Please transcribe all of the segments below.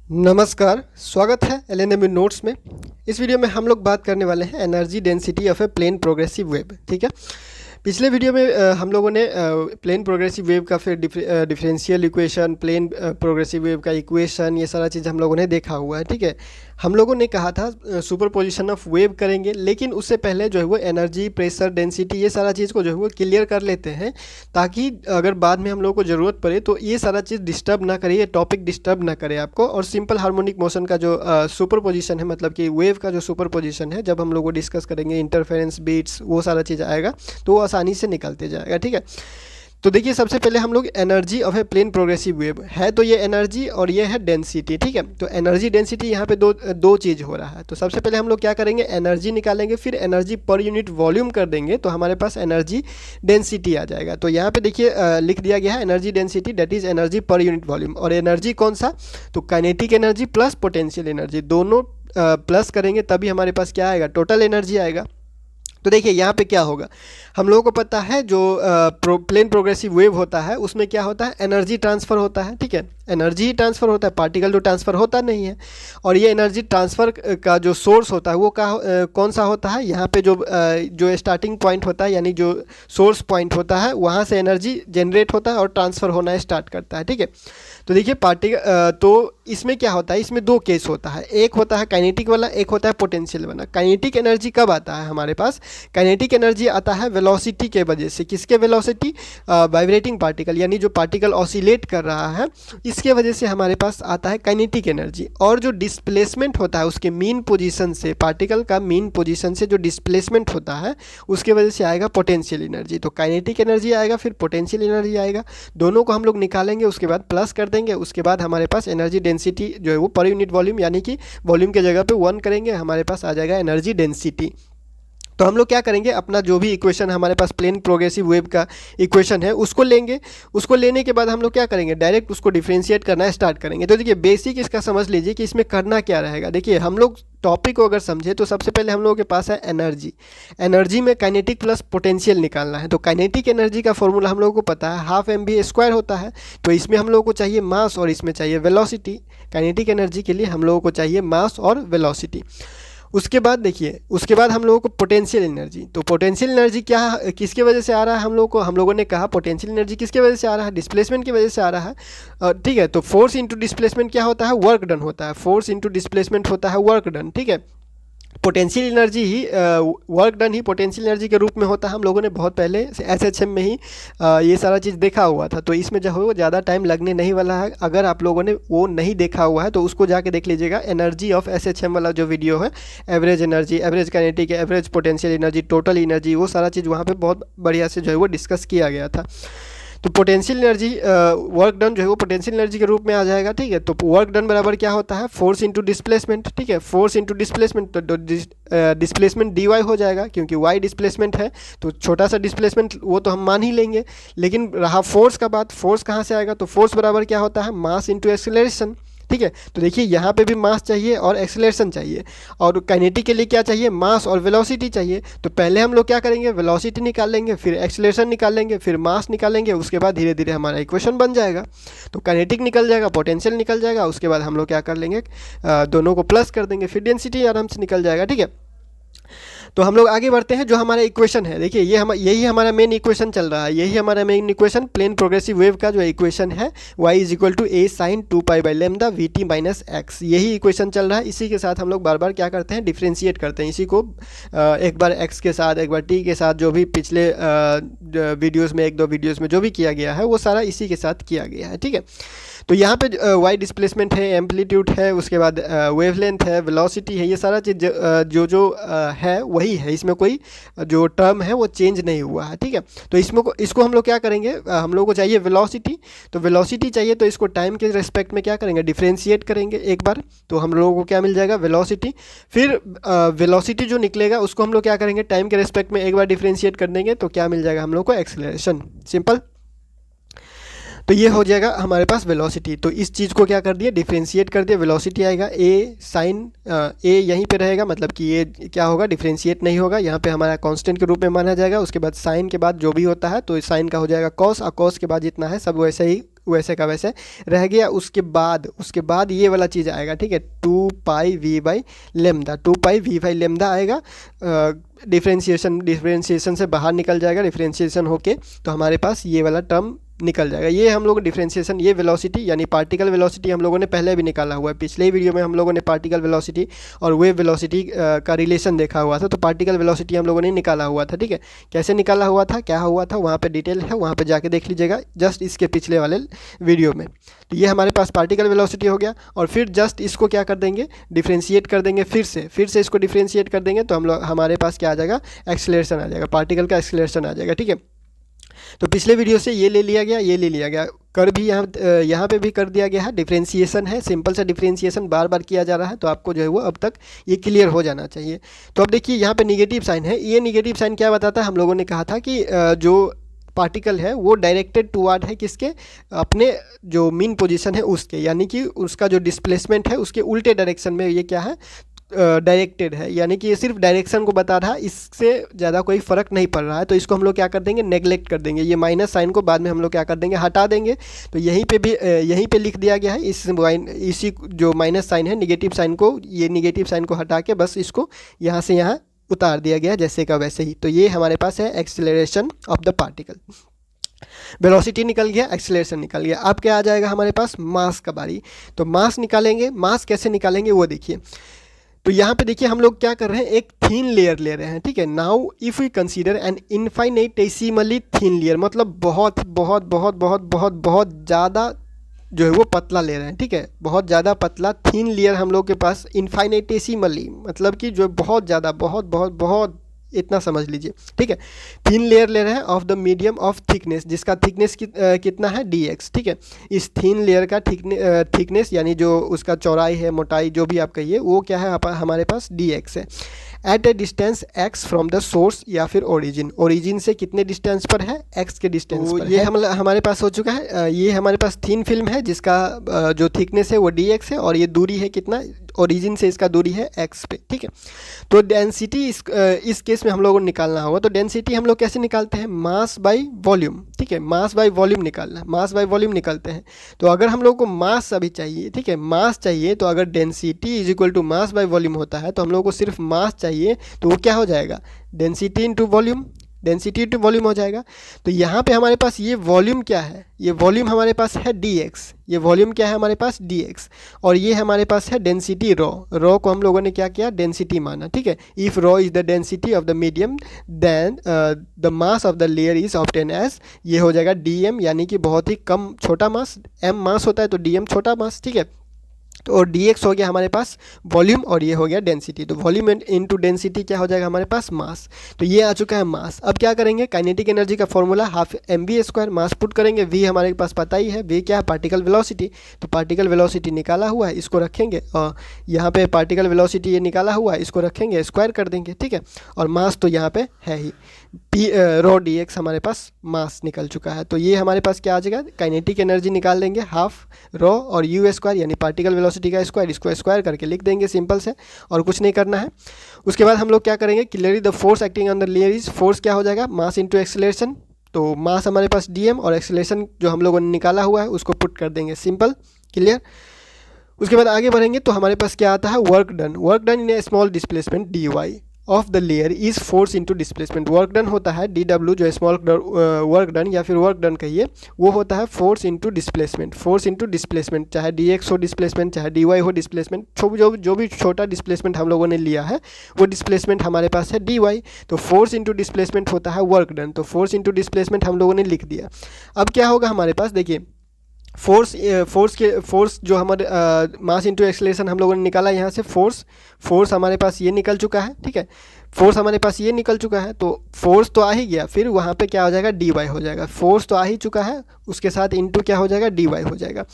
नमस्कार, स्वागत है एलएनएम नोट्स में। इस वीडियो में हम लोग बात करने वाले हैं energy density of a plane progressive wave. ठीक है, पिछले वीडियो में हम लोगों ने प्लेन प्रोग्रेसिव वेव का फिर differential equation, plane progressive wave का इक्वेशन, ये सारा चीज़ हम लोगों ने देखा हुआ है। ठीक है, हम लोगों ने कहा था सुपरपोजिशन ऑफ वेव करेंगे, लेकिन उससे पहले जो है वो एनर्जी, प्रेशर, डेंसिटी, ये सारा चीज़ को जो है वो क्लियर कर लेते हैं, ताकि अगर बाद में हम लोगों को ज़रूरत पड़े तो ये सारा चीज़ डिस्टर्ब ना करे, ये टॉपिक डिस्टर्ब ना करे आपको। और सिंपल हार्मोनिक मोशन का जो सुपरपोजिशन है, मतलब कि वेव का जो सुपरपोजिशन है, जब हम लोग वो डिस्कस करेंगे, इंटरफेरेंस, बीट्स, वो सारा चीज़ आएगा तो वो आसानी से निकलते जाएगा। ठीक है, तो देखिए सबसे पहले हम लोग energy of a plane progressive wave है, तो ये एनर्जी और ये है डेंसिटी। ठीक है, तो एनर्जी डेंसिटी यहाँ पे दो चीज़ हो रहा है। तो सबसे पहले हम लोग क्या करेंगे, एनर्जी निकालेंगे, फिर एनर्जी पर यूनिट वॉल्यूम कर देंगे तो हमारे पास एनर्जी डेंसिटी आ जाएगा। तो यहाँ पे देखिए लिख दिया गया है energy density, that is energy per unit volume. और एनर्जी कौन सा, तो kinetic energy plus potential energy, दोनों प्लस करेंगे तभी हमारे पास क्या आएगा, टोटल एनर्जी आएगा। तो देखिए यहाँ पे क्या होगा, हम लोगों को पता है जो प्लेन प्रोग्रेसिव वेव होता है उसमें क्या होता है, एनर्जी ट्रांसफ़र होता है। ठीक है, एनर्जी ही ट्रांसफ़र होता है, पार्टिकल तो ट्रांसफ़र होता नहीं है। और ये एनर्जी ट्रांसफ़र का जो सोर्स होता है वो कौन सा होता है, यहाँ पे जो स्टार्टिंग पॉइंट होता है, यानी जो सोर्स पॉइंट होता है, वहाँ से एनर्जी जनरेट होता है और ट्रांसफ़र होना स्टार्ट करता है। ठीक है, तो देखिए तो इसमें क्या होता है, इसमें दो केस होता है, एक होता है काइनेटिक वाला, एक होता है पोटेंशियल वाला। काइनेटिक एनर्जी कब आता है हमारे पास, काइनेटिक एनर्जी आता है वेलोसिटी के वजह से। किसके वेलोसिटी, वाइब्रेटिंग पार्टिकल, यानी जो पार्टिकल ऑसिलेट कर रहा है, इसके वजह से हमारे पास आता है काइनेटिक एनर्जी। और जो डिस्प्लेसमेंट होता है उसके मीन पोजीशन से, पार्टिकल का मीन पोजीशन से जो डिस्प्लेसमेंट होता है उसके वजह से आएगा पोटेंशियल एनर्जी। तो काइनेटिक एनर्जी आएगा, फिर पोटेंशियल एनर्जी आएगा, दोनों को हम लोग निकालेंगे, उसके बाद प्लस कर देंगे। उसके बाद हमारे पास एनर्जी डेंसिटी जो है वो पर यूनिट वॉल्यूम, यानी कि वॉल्यूम के जगह पे 1 करेंगे, हमारे पास आ जाएगा एनर्जी डेंसिटी। तो हम लोग क्या करेंगे, अपना जो भी इक्वेशन हमारे पास प्लेन प्रोग्रेसिव वेव का इक्वेशन है उसको लेंगे। उसको लेने के बाद हम लोग क्या करेंगे, डायरेक्ट उसको डिफ्रेंशिएट करना स्टार्ट करेंगे। तो देखिए बेसिक इसका समझ लीजिए कि इसमें करना क्या रहेगा। देखिए हम लोग टॉपिक को अगर समझे तो सबसे पहले हम लोगों के पास है एनर्जी। एनर्जी में काइनेटिक प्लस पोटेंशियल निकालना है। तो काइनेटिक एनर्जी का फॉर्मूला हम लोगों को पता है, हाफ mv² होता है। तो इसमें हम लोगों को चाहिए मास और इसमें चाहिए वेलोसिटी। काइनेटिक एनर्जी के लिए हम लोगों को चाहिए मास और वेलोसिटी। उसके बाद देखिए, उसके बाद हम लोगों को पोटेंशियल एनर्जी। तो पोटेंशियल एनर्जी क्या, किसके वजह से आ रहा है, हम लोगों ने कहा पोटेंशियल एनर्जी किसके वजह से आ रहा है, डिस्प्लेसमेंट की वजह से आ रहा है। ठीक है, तो फोर्स इंटू डिस्प्लेसमेंट क्या होता है, वर्क डन होता है। फोर्स इंटू डिस्प्लेसमेंट होता है वर्क डन। ठीक है, पोटेंशियल एनर्जी ही वर्क डन ही पोटेंशियल एनर्जी के रूप में होता है। हम लोगों ने बहुत पहले SHM में ही ये सारा चीज़ देखा हुआ था, तो इसमें जो है वो ज़्यादा टाइम लगने नहीं वाला है। अगर आप लोगों ने वो नहीं देखा हुआ है तो उसको जाके देख लीजिएगा, एनर्जी ऑफ SHM वाला जो वीडियो है, average energy, average kinetic, average potential energy, total energy, वो सारा चीज़ वहाँ पर बहुत बढ़िया से जो है वो डिस्कस किया गया था। तो पोटेंशियल एनर्जी, वर्क डन जो है वो पोटेंशियल एनर्जी के रूप में आ जाएगा। ठीक है, तो वर्क डन बराबर क्या होता है, फोर्स इंटू डिस्प्लेसमेंट। ठीक है, फोर्स इंटू डिस्प्लेसमेंट, तो डिस्प्लेसमेंट dy हो जाएगा, क्योंकि y डिस्प्लेसमेंट है तो छोटा सा डिस्प्लेसमेंट वो तो हम मान ही लेंगे। लेकिन रहा फोर्स का बात, फोर्स कहाँ से आएगा, तो फोर्स बराबर क्या होता है, मास इंटू एक्सेलरेशन। ठीक है, तो देखिए यहाँ पे भी मास चाहिए और एक्सेलरेशन चाहिए, और काइनेटिक के लिए क्या चाहिए, मास और वेलोसिटी चाहिए। तो पहले हम लोग क्या करेंगे, वेलोसिटी निकाल लेंगे, फिर एक्सेलरेशन निकाल लेंगे, फिर मास निकालेंगे, उसके बाद धीरे धीरे हमारा इक्वेशन बन जाएगा। तो काइनेटिक निकल जाएगा, पोटेंशियल निकल जाएगा, उसके बाद हम लोग क्या कर लेंगे, दोनों को प्लस कर देंगे, फिर डेंसिटी आराम से निकल जाएगा। ठीक है, तो हम लोग आगे बढ़ते हैं। जो हमारा इक्वेशन है, देखिए यही हमारा मेन इक्वेशन चल रहा है, यही हमारा main equation plane progressive wave का जो इक्वेशन है, y = a sin 2π/λ vt - x, यही इक्वेशन चल रहा है। इसी के साथ हम लोग बार बार क्या करते हैं, डिफ्रेंशिएट करते हैं इसी को, एक बार x के साथ, एक बार t के साथ, जो भी पिछले वीडियोज़ में, एक दो वीडियोज़ में जो भी किया गया है वो सारा इसी के साथ किया गया है। ठीक है, तो यहाँ पे y डिस्प्लेसमेंट है, एम्पलीट्यूड है, उसके बाद वेवलेंथ है, वेलोसिटी है, ये सारा चीज़ जो है वही है, इसमें कोई जो टर्म है वो चेंज नहीं हुआ है। ठीक है, तो इसको हम लोग क्या करेंगे, हम लोग को चाहिए वेलोसिटी। तो वेलोसिटी चाहिए तो इसको टाइम के रेस्पेक्ट में क्या करेंगे, डिफ्रेंशिएट करेंगे एक बार, तो हम लोगों को क्या मिल जाएगा, वेलोसिटी। फिर वेलोसिटी जो निकलेगा उसको हम लोग क्या करेंगे, टाइम के रेस्पेक्ट में एक बार डिफ्रेंशिएट कर देंगे, तो क्या मिल जाएगा हम लोग को, एक्सेलरेशन। सिंपल, तो ये हो जाएगा हमारे पास वेलोसिटी। तो इस चीज़ को क्या कर दिया, डिफ्रेंशिएट कर दिया, वेलोसिटी आएगा a sin a यहीं पे रहेगा, मतलब कि ये क्या होगा, डिफ्रेंशिएट नहीं होगा, यहाँ पे हमारा कांस्टेंट के रूप में माना जाएगा। उसके बाद साइन के बाद जो भी होता है तो साइन का हो जाएगा कॉस, और कॉस के बाद जितना है सब वैसे ही वैसे का वैसे रह गया। उसके बाद ये वाला चीज़ आएगा, ठीक है, 2π/v/λ, 2π/v/λ आएगा। डिफ्रेंशिएशन से बाहर निकल जाएगा, डिफ्रेंशिएशन होके तो हमारे पास ये वाला टर्म निकल जाएगा। ये हम लोग डिफरेंशिएशन, ये वेलोसिटी यानी पार्टिकल वेलोसिटी हम लोगों ने पहले भी निकाला हुआ है। पिछले ही वीडियो में हम लोगों ने पार्टिकल वेलोसिटी और वेव वेलोसिटी का रिलेशन देखा हुआ था। तो पार्टिकल वेलोसिटी हम लोगों ने निकाला हुआ था, ठीक है। कैसे निकाला हुआ था, क्या हुआ था, वहाँ पे डिटेल है, वहाँ पे जाके देख लीजिएगा जस्ट इसके पिछले वाले वीडियो में। तो ये हमारे पास पार्टिकल वेलोसिटी हो गया। और फिर जस्ट इसको क्या कर देंगे, डिफ्रेंशिएट कर देंगे, फिर से इसको डिफ्रेंशिएट कर देंगे तो हम लोग हमारे पास क्या आ जाएगा, एक्सेलरेशन आ जाएगा, पार्टिकल का एक्सेलरेशन आ जाएगा, ठीक है। तो पिछले वीडियो से ये ले लिया गया, ये ले लिया गया, कर भी यहाँ पे भी कर दिया गया है। डिफरेंशिएशन है, सिंपल सा डिफरेंशिएशन बार बार किया जा रहा है, तो आपको जो है वो अब तक ये क्लियर हो जाना चाहिए। तो अब देखिए यहाँ पे निगेटिव साइन है। ये निगेटिव साइन क्या बताता है, हम लोगों ने कहा था कि जो पार्टिकल है वो डायरेक्टेड टुवर्ड है किसके, अपने जो मीन पोजीशन है उसके, यानी कि उसका जो डिस्प्लेसमेंट है उसके उल्टे डायरेक्शन में ये क्या है, डायरेक्टेड है। यानी कि ये सिर्फ डायरेक्शन को बता रहा है, इससे ज़्यादा कोई फ़र्क नहीं पड़ रहा है। तो इसको हम लोग क्या कर देंगे, नेगलेक्ट कर देंगे। ये माइनस साइन को बाद में हम लोग क्या कर देंगे, हटा देंगे। तो यहीं पे भी यहीं पे लिख दिया गया है, इसी जो माइनस साइन है, निगेटिव साइन को, ये निगेटिव साइन को हटा के बस इसको यहाँ से यहाँ उतार दिया गया जैसे का वैसे ही। तो ये हमारे पास है acceleration of the particle. Velocity निकल गया, एक्सेलरेशन निकल गया। अब क्या आ जाएगा हमारे पास, मास का बारी। तो मास निकालेंगे। मास कैसे निकालेंगे वो देखिए। तो यहाँ पे देखिए हम लोग क्या कर रहे हैं, एक थीन लेयर ले रहे हैं, ठीक है। Now if we consider an infinitesimally thin layer, मतलब बहुत बहुत बहुत बहुत बहुत बहुत ज़्यादा जो है वो पतला ले रहे हैं, ठीक है, बहुत ज़्यादा पतला थीन लेयर हम लोग के पास, इनफाइनेटेसिमली मतलब कि जो बहुत ज़्यादा, बहुत बहुत बहुत, इतना समझ लीजिए, ठीक है। थिन लेयर ले रहे हैं of the medium of thickness, जिसका थिकनेस कितना है, dx, ठीक है। इस थिन लेयर का थिकनेस यानी जो उसका चौड़ाई है, मोटाई, जो भी आप कहिए, वो क्या है हमारे पास dx है। At a distance x from the source या फिर ओरिजिन से कितने डिस्टेंस पर है, x के डिस्टेंस पर। ये हमारे पास हो चुका है। ये हमारे पास थिन फिल्म है जिसका जो थिकनेस है वो dx है, और ये दूरी है कितना, ओरिजिन से इसका दूरी है x पे, ठीक है। तो डेंसिटी इस केस में हम लोगों को निकालना होगा। तो डेंसिटी हम लोग कैसे निकालते हैं, मास बाई वॉल्यूम, ठीक है, मास बाई वॉल्यूम निकालना है, मास बाई वॉल्यूम निकालते हैं। तो अगर हम लोग को मास अभी चाहिए, ठीक है, मास चाहिए, तो अगर density is equal to mass by volume होता है, तो हम लोग को सिर्फ मास चाहिए, तो वो क्या हो जाएगा, density into volume, density to volume हो जाएगा। तो यहाँ पे हमारे पास ये वॉल्यूम क्या है, ये वॉल्यूम हमारे पास है dx, ये वॉल्यूम क्या है हमारे पास dx, और ये हमारे पास है डेंसिटी रो को हम लोगों ने क्या किया, डेंसिटी माना, ठीक है। If rho is the density of the medium then the mass of the layer is obtain as, ये हो जाएगा dm, यानी कि बहुत ही कम छोटा मास, m मास होता है तो dm छोटा मास, ठीक है। तो और dx हो गया हमारे पास वॉल्यूम, और ये हो गया डेंसिटी। तो वॉल्यूम इनटू डेंसिटी क्या हो जाएगा हमारे पास, मास। तो ये आ चुका है मास। अब क्या करेंगे, काइनेटिक एनर्जी का formula half mv², mass put करेंगे, v हमारे पास पता ही है, v क्या है, पार्टिकल वेलोसिटी। तो पार्टिकल वेलोसिटी निकाला हुआ है, इसको रखेंगे, और यहाँ पे पार्टिकल वेलोसिटी ये निकाला हुआ है, इसको रखेंगे, स्क्वायर कर देंगे, ठीक है। और मास तो यहाँ पे है ही, रो dx हमारे पास मास निकल चुका है। तो ये हमारे पास क्या आ जाएगा, काइनेटिक एनर्जी निकाल लेंगे, हाफ रो और u² यानी पार्टिकल वेलोसिटी का स्क्वायर, इसको स्क्वायर करके लिख देंगे, सिंपल से, और कुछ नहीं करना है। उसके बाद हम लोग क्या करेंगे, clearly the force acting on the layer is, force क्या हो जाएगा, मास इंटू एक्सेलरेशन। तो मास हमारे पास dm, और एक्सेलरेशन जो हम लोगों ने निकाला हुआ है उसको पुट कर देंगे, सिंपल, क्लियर। उसके बाद आगे बढ़ेंगे तो हमारे पास क्या आता है, work done in A small displacement dy of the layer is force into displacement. Work done होता है dw, जो स्मॉल वर्क डन या फिर वर्क डन कहिए, वो होता है force into displacement, force into displacement, चाहे dx हो डिस्प्लेसमेंट, चाहे dy हो डिस्प्लेसमेंट, जो भी छोटा डिस्प्लेसमेंट हम लोगों ने लिया है वो डिस्प्लेसमेंट हमारे पास है dy। तो फोर्स इंटू डिस्प्लेसमेंट होता है वर्क डन, तो फोर्स इंटू डिस्प्लेसमेंट हम लोगों ने लिख दिया। अब क्या होगा हमारे पास, देखिए फोर्स जो हमारे मास इंटू एक्सेलरेशन हम लोगों ने निकाला यहाँ से, फोर्स हमारे पास ये निकल चुका है, ठीक है, फोर्स हमारे पास ये निकल चुका है। तो फोर्स तो आ ही गया, फिर वहाँ पे क्या हो जाएगा, dy हो जाएगा। फोर्स तो आ ही चुका है, उसके साथ इंटू क्या हो जाएगा, dy हो जाएगा।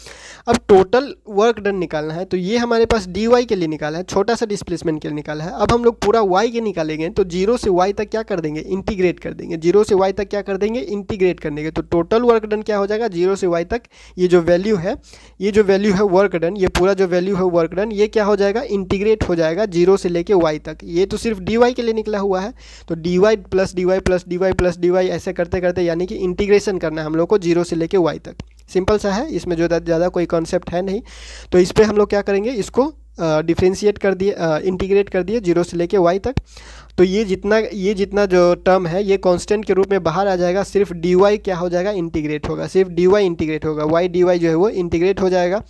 अब टोटल वर्क डन निकालना है, तो ये हमारे पास dy के लिए निकाला है, छोटा सा डिस्प्लेसमेंट के लिए निकाला है। अब हम लोग पूरा y के निकालेंगे, तो 0 से y तक क्या कर देंगे, इंटीग्रेट कर देंगे, 0 से y तक क्या कर देंगे, इंटीग्रेट कर देंगे। तो टोटल वर्क डन क्या हो जाएगा, 0 से y तक ये जो वैल्यू है वर्क डन, ये पूरा जो वैल्यू है वर्क डन, ये क्या हो जाएगा, इंटीग्रेट हो जाएगा 0 से लेके y तक। ये तो सिर्फ dy के लिए निकला हुआ है, तो dy plus dy plus dy plus dy ऐसे करते करते, यानी कि इंटीग्रेशन करना है हम लोग को 0 से लेके y तक, सिंपल सा है, इसमें जो ज़्यादा कोई कॉन्सेप्ट है नहीं। तो इस पर हम लोग क्या करेंगे, इसको डिफ्रेंशिएट कर दिए, इंटीग्रेट कर दिए 0 से लेके y तक। तो ये जितना जो टर्म है ये कांस्टेंट के रूप में बाहर आ जाएगा। सिर्फ dy क्या हो जाएगा, इंटीग्रेट होगा, सिर्फ dy इंटीग्रेट होगा, y dy जो है वो इंटीग्रेट हो जाएगा।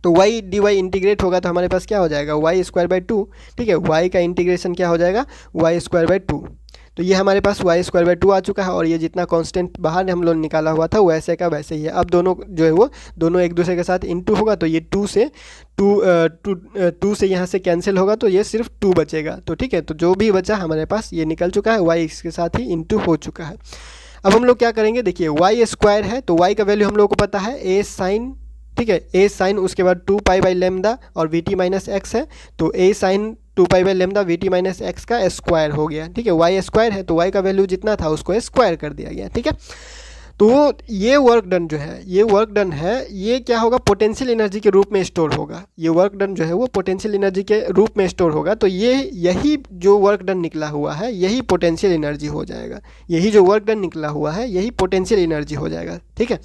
तो y dy इंटीग्रेट होगा तो हमारे पास क्या हो जाएगा, y²/2। ठीक है, y का इंटीग्रेशन क्या हो जाएगा, y²/2। तो ये हमारे पास y²/2 आ चुका है, और ये जितना कांस्टेंट बाहर हम लोग निकाला हुआ था वैसे का वैसे ही है। अब दोनों जो है वो दोनों एक दूसरे के साथ इनटू होगा, तो ये 2 से यहाँ से कैंसिल होगा, तो ये सिर्फ 2 बचेगा। तो ठीक है, तो जो भी बचा हमारे पास ये निकल चुका है, y इसके साथ ही इनटू हो चुका है। अब हम लोग क्या करेंगे, देखिए y² है तो y का वैल्यू हम लोग को पता है a sin, ठीक है, a sin, उसके बाद 2π/λ और vt माइनस एक्स है, तो a sin 2π/λ vt minus x का स्क्वायर हो गया। ठीक है, y² है तो y का वैल्यू जितना था उसको स्क्वायर कर दिया गया। ठीक है, तो ये वर्क डन जो है, ये वर्क डन है, ये क्या होगा, पोटेंशियल एनर्जी के रूप में स्टोर होगा। ये वर्क डन जो है वो पोटेंशियल एनर्जी के रूप में स्टोर होगा। तो यही जो वर्क डन निकला हुआ है यही पोटेंशियल एनर्जी हो जाएगा। यही जो वर्क डन निकला हुआ है यही पोटेंशियल एनर्जी हो जाएगा। ठीक है,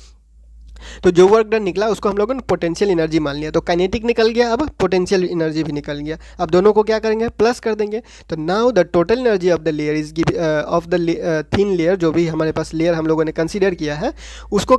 तो जो वर्क डन निकला उसको हम लोगों ने पोटेंशियल एनर्जी मान लिया। तो काइनेटिक निकल गया, अब पोटेंशियल एनर्जी भी निकल गया। अब दोनों को क्या करेंगे, प्लस कर देंगे। तो now the total energy of the layer is of the thin layer, जो भी हमारे पास लेयर हम लोगों ने कंसीडर किया है उसको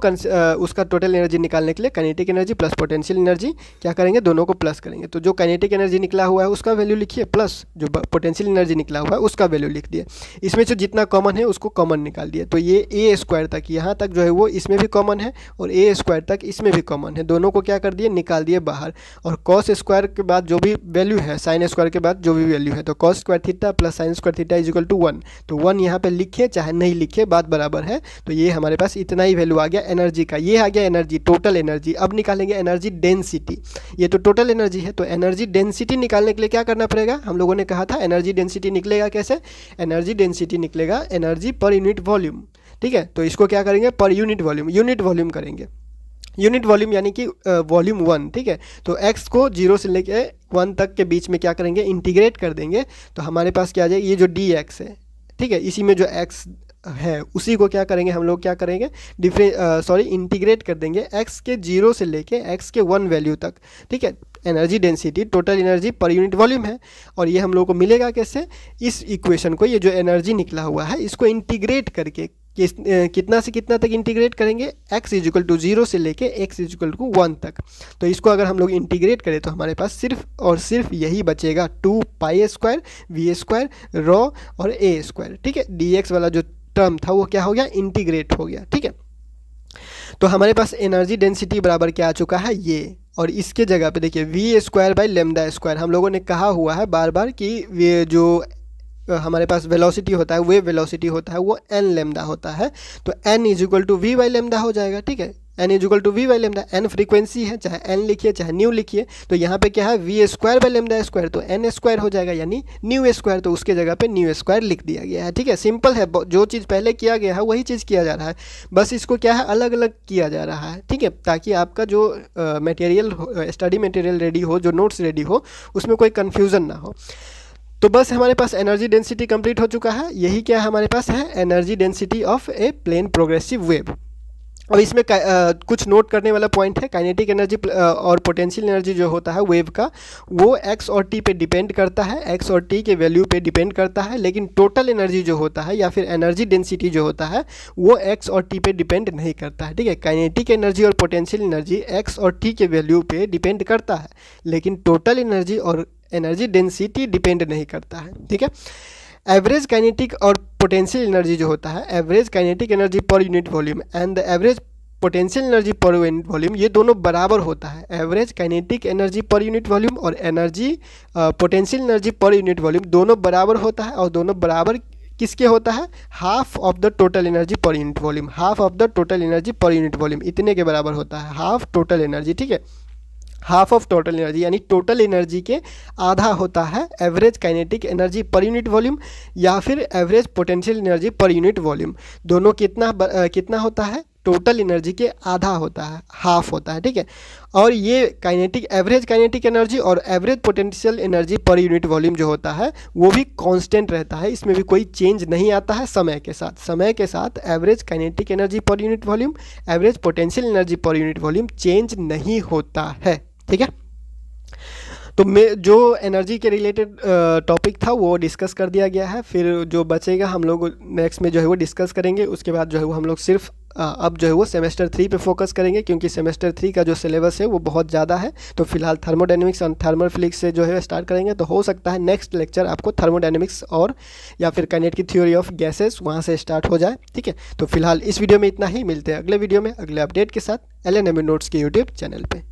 उसका टोटल एनर्जी निकालने के लिए kinetic energy plus potential energy क्या करेंगे, दोनों को प्लस करेंगे। तो जो काइनेटिक एनर्जी निकला हुआ है उसका वैल्यू लिखिए, प्लस जो पोटेंशियल एनर्जी निकला हुआ है उसका वैल्यू लिख दिए। इसमें से जितना कॉमन है उसको कॉमन निकाल दिए। तो ये a² तक, यहाँ तक जो है वो इसमें भी कॉमन है और a² तक इसमें भी कॉमन है, दोनों को क्या कर दिए, निकाल दिए बाहर। और cos स्क्वायर के बाद जो भी वैल्यू है, साइन स्क्वायर के बाद जो भी वैल्यू है, तो cos square theta plus sine square theta is equal to 1। तो 1 यहाँ पे लिखे चाहे नहीं लिखे बात बराबर है। तो ये हमारे पास इतना ही वैल्यू आ गया एनर्जी का। ये आ गया एनर्जी, टोटल एनर्जी। अब निकालेंगे एनर्जी डेंसिटी। ये तो टोटल एनर्जी है, तो एनर्जी डेंसिटी निकालने के लिए क्या करना पड़ेगा, हम लोगों ने कहा था एनर्जी डेंसिटी निकलेगा कैसे, एनर्जी डेंसिटी निकलेगा एनर्जी पर यूनिट वॉल्यूम। ठीक है, तो इसको क्या करेंगे, पर यूनिट वॉल्यूम करेंगे। यूनिट वॉल्यूम यानी कि वॉल्यूम 1। ठीक है, तो x को 0 से लेके 1 तक के बीच में क्या करेंगे, इंटीग्रेट कर देंगे। तो हमारे पास क्या आ जाएगा, ये जो dx है, ठीक है, इसी में जो x है उसी को क्या करेंगे हम लोग, क्या करेंगे इंटीग्रेट कर देंगे x के 0 से लेके x के 1 वैल्यू तक। ठीक है, energy density total energy per unit volume है, और ये हम लोग को मिलेगा कैसे, इस इक्वेशन को, ये जो एनर्जी निकला हुआ है इसको इंटीग्रेट करके कितना से कितना तक इंटीग्रेट करेंगे, x इज इक्वल टू 0 से लेके x इज इक्वल टू 1 तक। तो इसको अगर हम लोग इंटीग्रेट करें तो हमारे पास सिर्फ और सिर्फ यही बचेगा, 2π² v² रॉ और a²। ठीक है, dx वाला जो टर्म था वो क्या हो गया, इंटीग्रेट हो गया। ठीक है, तो हमारे पास एनर्जी डेंसिटी बराबर क्या आ चुका है, ये। और इसके जगह पे देखिए v²/λ²। हम लोगों ने कहा हुआ है बार बार कि ये जो हमारे पास वेलोसिटी होता है, वेव वेलोसिटी होता है, वो n लैम्डा होता है। तो n is equal to v/λ हो जाएगा। ठीक है, n is equal to v/λ, n frequency है, चाहे n लिखिए चाहे न्यू लिखिए। तो यहाँ पे क्या है, v²/λ², तो n² हो जाएगा यानी न्यू², तो उसके जगह पे न्यू² लिख दिया गया है। ठीक है, सिंपल है, जो चीज़ पहले किया गया है वही चीज़ किया जा रहा है, बस इसको क्या है, अलग अलग किया जा रहा है। ठीक है, ताकि आपका जो मटेरियल स्टडी मटेरियल रेडी हो, जो नोट्स रेडी हो, उसमें कोई कन्फ्यूज़न ना हो। तो बस हमारे पास एनर्जी डेंसिटी कंप्लीट हो चुका है। यही क्या हमारे पास है, energy density of a plane progressive wave. अब इसमें कुछ नोट करने वाला पॉइंट है, काइनेटिक एनर्जी और पोटेंशियल एनर्जी जो होता है वेव का, वो x और t पे डिपेंड करता है, x और t के वैल्यू पे डिपेंड करता है। लेकिन टोटल एनर्जी जो होता है या फिर एनर्जी डेंसिटी जो होता है वो x और t पे डिपेंड नहीं करता है। ठीक है, काइनेटिक एनर्जी और पोटेंशियल एनर्जी x और t के वैल्यू पे डिपेंड करता है, लेकिन टोटल एनर्जी और एनर्जी डेंसिटी डिपेंड नहीं करता है। ठीक है, एवरेज काइनेटिक और पोटेंशियल एनर्जी जो होता है, average kinetic energy per unit volume and the average potential energy per unit volume, ये दोनों बराबर होता है। Average kinetic energy per unit volume और energy potential energy per unit volume दोनों बराबर होता है, और दोनों बराबर किसके होता है, half of the total energy per unit volume, half of the total energy per unit volume इतने के बराबर होता है, हाफ टोटल एनर्जी। ठीक है, हाफ ऑफ टोटल एनर्जी यानी टोटल एनर्जी के आधा होता है average kinetic energy per unit volume या फिर average potential energy per unit volume. दोनों कितना होता है, टोटल एनर्जी के आधा होता है, हाफ होता है, ठीक है। और ये काइनेटिक एवरेज काइनेटिक एनर्जी और average potential energy per unit volume जो होता है वो भी कांस्टेंट रहता है, इसमें भी कोई चेंज नहीं आता है समय के साथ। समय के साथ average kinetic energy per unit volume, average potential energy per unit volume change नहीं होता है, ठीक है। तो मैं जो एनर्जी के रिलेटेड टॉपिक था वो डिस्कस कर दिया गया है। फिर जो बचेगा हम लोग नेक्स्ट में जो है वो डिस्कस करेंगे। उसके बाद जो है वो हम लोग सिर्फ अब जो है वो सेमेस्टर 3 पे फोकस करेंगे, क्योंकि सेमेस्टर 3 का जो सिलेबस है वो बहुत ज़्यादा है। तो फिलहाल थर्मोडायनेमिक्स और थर्मल फिजिक्स से जो है स्टार्ट करेंगे। तो हो सकता है नेक्स्ट लेक्चर आपको थर्मोडायनेमिक्स और या फिर काइनेटिक थ्योरी ऑफ गैसेस वहाँ से स्टार्ट हो जाए, ठीक है। तो फिलहाल इस वीडियो में इतना ही, मिलते हैं अगले वीडियो में अगले अपडेट के साथ LNME नोट्स के यूट्यूब चैनल पर।